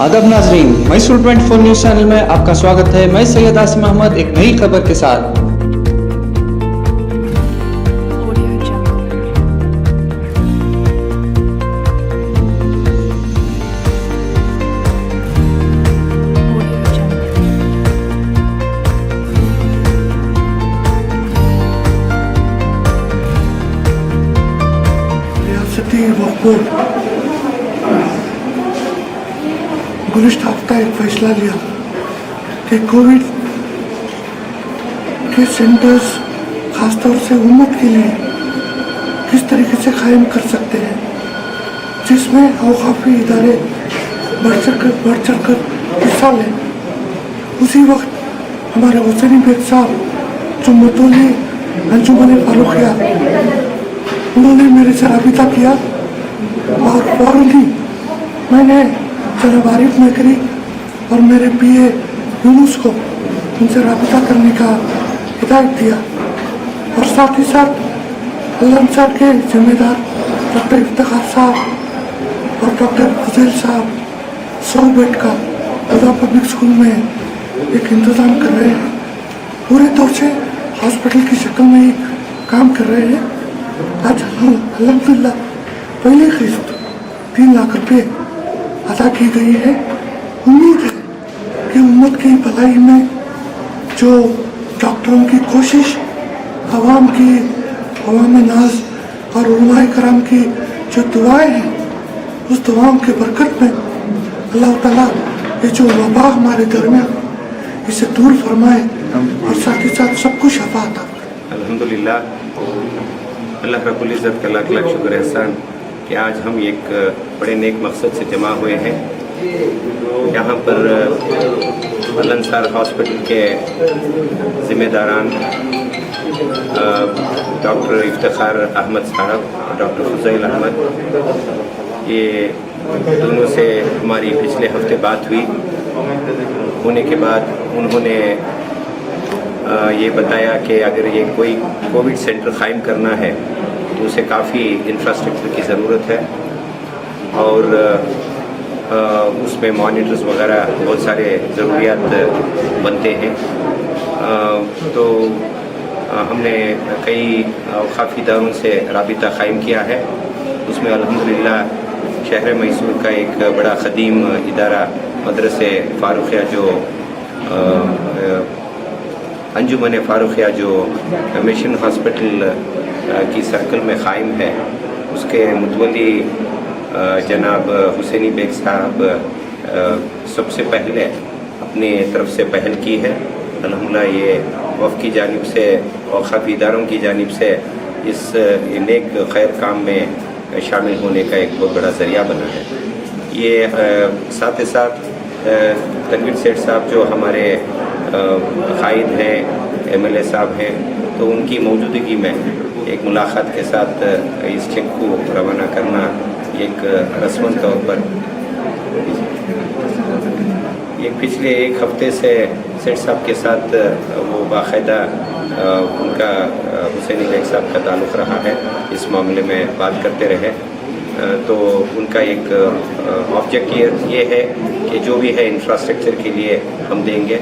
आदाब नाजरीन, Mysore 24 news channel में आपका स्वागत है। मैं सैयद आसिम अहमद एक नई खबर के साथ। गुज़िश्ता हफ्ता एक फैसला लिया कि कोविड के सेंटर्स ख़ासतौर से उम्मत के लिए किस तरीके से कायम कर सकते हैं, जिसमें औक़ाफ़ी इदारे बढ़ चढ़ कर हिस्सा लें। उसी वक्त हमारे हुसैनी बेग साहब जो मतोली अंजुमन फारूकिया, उन्होंने मेरे से राबिता किया और फ़ौरन मैंने जनाब आरिफ नकरी और मेरे पीए यूनुस को उनसे राबिता करने का हिदायत दिया और साथ ही साथ लंसर के जिम्मेदार डॉक्टर इफ्तिखार साहब और डॉक्टर फुजैल साहब 100 बेड का खुदा पब्लिक स्कूल में एक इंतज़ाम कर रहे हैं। पूरे तौर से हॉस्पिटल की शक्ल में ही काम कर रहे हैं। आज अल्हम्दुलिल्लाह पहली किस्त 3 लाख रुपये अदा की गई है। उम्मीद है कि उम्मत की भलाई में जो डॉक्टरों की कोशिश, अवाम नाज और उलमाए कराम की जो दुआएं हैं, उस दुआओं के बरकत में अल्लाह ताला ये जो वबा हमारे दरमियान इसे दूर फरमाए और साथ ही साथ सबको शफा अता फरमाए। अल्हम्दुलिल्लाह, अल्लाह रब्बुल इज़्ज़त का लाख लाख शुक्र एहसान कि आज हम एक बड़े नेक मकसद से जमा हुए हैं। यहाँ पर अल-अंसार हॉस्पिटल के ज़िम्मेदारान डॉक्टर इफ्तिखार अहमद साहब और डॉक्टर फुज़ैल अहमद, ये दोनों से हमारी पिछले हफ्ते बात हुई। होने के बाद उन्होंने ये बताया कि अगर ये कोई कोविड सेंटर कायम करना है तो उसे काफ़ी इंफ्रास्ट्रक्चर की ज़रूरत है और उसमें मॉनिटर्स वगैरह बहुत सारे ज़रूरियात बनते हैं। तो हमने कई औक़ाफ़ी इदारों से राबिता कायम किया है। उसमें अल्हम्दुलिल्लाह शहर मैसूर का एक बड़ा ख़दीम इदारा मदरसे फ़ारूक़िया जो अंजुमन फ़ारूकिया जो मिशन हॉस्पिटल की सर्कल में क़ायम है, उसके मुतवल्ली जनाब हुसैनी बेग साहब सबसे पहले अपनी तरफ से पहल की है। अल्हम्दुलिल्लाह ये वफ़ की जानिब से औक़ाफ़ी इदारों की जानिब से इस नेक खैर काम में शामिल होने का एक बहुत बड़ा ज़रिया बना है। ये साथ ही साथ तनवीर सेठ साहब जो हमारे कायद हैं, MLA साहब हैं, तो उनकी मौजूदगी में एक मुलाकात के साथ इस चेक को रवाना करना एक रस्मन तौर पर ये पिछले एक हफ्ते से सेठ साहब के साथ वो बाकायदा उनका हुसैनी बेग साहब का ताल्लुक़ रहा है, इस मामले में बात करते रहे। तो उनका एक ऑब्जेक्ट ये है कि जो भी है इंफ्रास्ट्रक्चर के लिए हम देंगे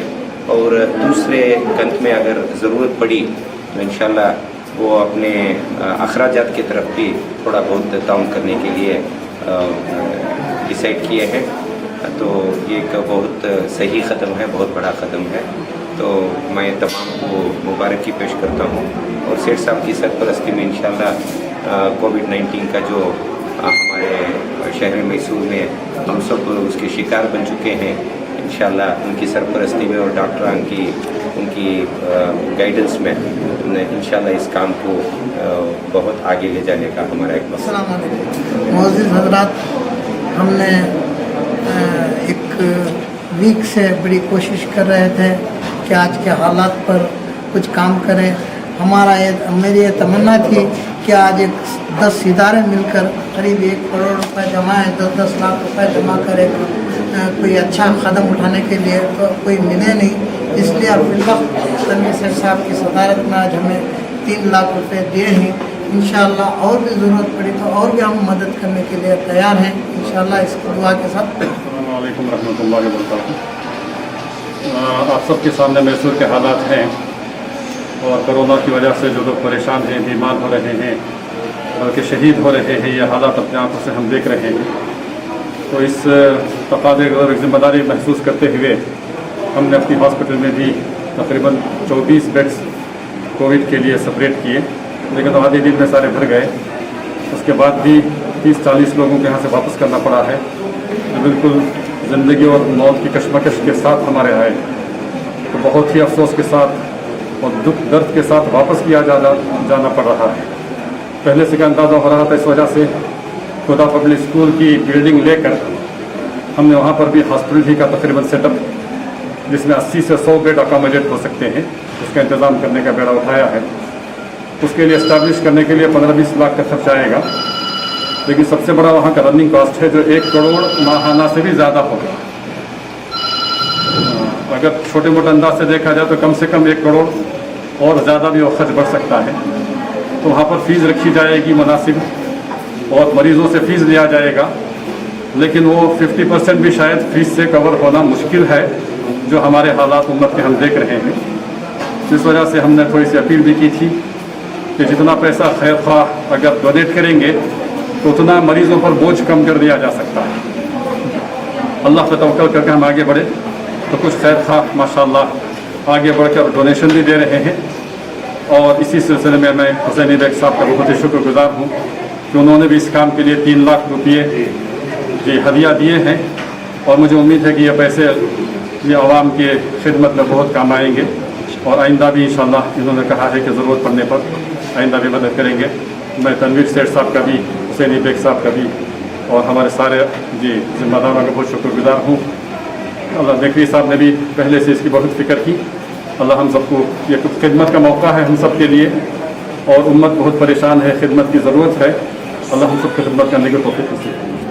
और दूसरे कंत में अगर ज़रूरत पड़ी तो इंशाल्लाह वो अपने अखराजात की तरफ भी थोड़ा बहुत ताउन करने के लिए डिसाइड किए हैं। तो ये एक बहुत सही क़दम है, बहुत बड़ा क़दम है। तो मैं तमाम को मुबारकी पेश करता हूँ और सेठ साहब की सरपरस्ती में इंशाल्लाह कोविड-19 का जो हमारे शहर मैसूर में हम सब उसके शिकार बन चुके हैं, इंशाल्लाह उनकी सरपरस्ती में और डॉक्टरान की उनकी गाइडेंस में इंशाल्लाह इस काम को बहुत आगे ले जाने का हमारा एक मकसद। अस्सलाम वालेकुम मुअज़्ज़िज़ हज़रात, हमने एक वीक से बड़ी कोशिश कर रहे थे कि आज के हालात पर कुछ काम करें। मेरी ये तमन्ना थी कि आज 10 इदारे मिलकर करीब 1 करोड़ रुपए जमा है, 10-10 लाख रुपए जमा करें कोई अच्छा कदम उठाने के लिए, तो कोई मिले नहीं। इसलिए अब तनवीर सेठ साहब की सदारत में आज हमें 3 लाख रुपए दिए हैं। इंशाअल्लाह और भी ज़रूरत पड़ी तो और भी हम मदद करने के लिए तैयार हैं इंशाअल्लाह, इसकी दुआ के साथ। अस्सलामुअलैकुम रहमतुल्लाहि व बरकातुहू। आप सबके सामने मैसूर के हालात हैं और कोरोना की वजह से जो लोग परेशान हैं, बीमार हो रहे हैं, बल्कि शहीद हो रहे हैं, ये हालात अपने आंखों से हम देख रहे हैं। तो इस तकाज़े और जिम्मेदारी महसूस करते हुए हमने अपनी हॉस्पिटल में भी तकरीबन 24 बेड्स कोविड के लिए सेपरेट किए, लेकिन आधे दिन में सारे भर गए। उसके बाद भी 30-40 लोगों को यहाँ से वापस करना पड़ा है, जो बिल्कुल ज़िंदगी और मौत की कशमकश के साथ हमारे आए। तो बहुत ही अफसोस के साथ और दुख दर्द के साथ वापस किया जाना पड़ रहा है। पहले से का अंदाज़ा हो रहा था, इस वजह से खुदा पब्लिक स्कूल की बिल्डिंग लेकर हमने वहाँ पर भी हॉस्पिटल ही का तकरीबन सेटअप, जिसमें 80 से 100 बेड अकोमोडेट हो सकते हैं, उसका इंतज़ाम करने का बेड़ा उठाया है। उसके लिए इस्टेब्लिश करने के लिए 15-20 लाख का खर्च आएगा, लेकिन सबसे बड़ा वहाँ का रनिंग कॉस्ट है जो 1 करोड़ माहाना से भी ज़्यादा होगा। अगर छोटे मोटे अंदाज से देखा जाए तो कम से कम 1 करोड़ और ज़्यादा भी वो खर्च बढ़ सकता है। तो वहाँ पर फ़ीस रखी जाएगी मुनासिब, और मरीज़ों से फ़ीस लिया जाएगा, लेकिन वो 50% भी शायद फ़ीस से कवर होना मुश्किल है, जो हमारे हालात उम्मत के हम देख रहे हैं। इस वजह से हमने थोड़ी सी अपील भी की थी कि जितना पैसा खैर ख्वाह अगर डोनेट करेंगे तो उतना मरीज़ों पर बोझ कम कर दिया जा सकता है। अल्लाह पर तवक्कल करके हम आगे बढ़े तो कुछ खैर ख्वाह माशाअल्लाह आगे बढ़कर डोनेशन भी दे रहे हैं। और इसी सिलसिले में मैं हुसैनी बेग साहब का बहुत ही शुक्रगुजार हूँ कि उन्होंने भी इस काम के लिए 3 लाख रुपये जी हदिया दिए हैं, और मुझे उम्मीद है कि ये पैसे ये आवाम के खिदमत में बहुत काम आएंगे। और आइंदा भी इंशाअल्लाह इन्होंने कहा है कि ज़रूरत पड़ने पर आइंदा भी मदद करेंगे। मैं तनवीर सेठ साहब का भी, हुसैनी बेग साहब का भी, और हमारे सारे जी जिम्मेदारों का बहुत शुक्रगुजार हूँ। अल्लाह नकवी साहब ने भी पहले से इसकी बहुत फ़िक्र की। अल्लाह हम सबको ये खिदमत का मौका है हम सब के लिए, और उम्मत बहुत परेशान है, खिदमत की ज़रूरत है। अल्लाह हम सब की खिदमत करने की तौफीक नसीब करे।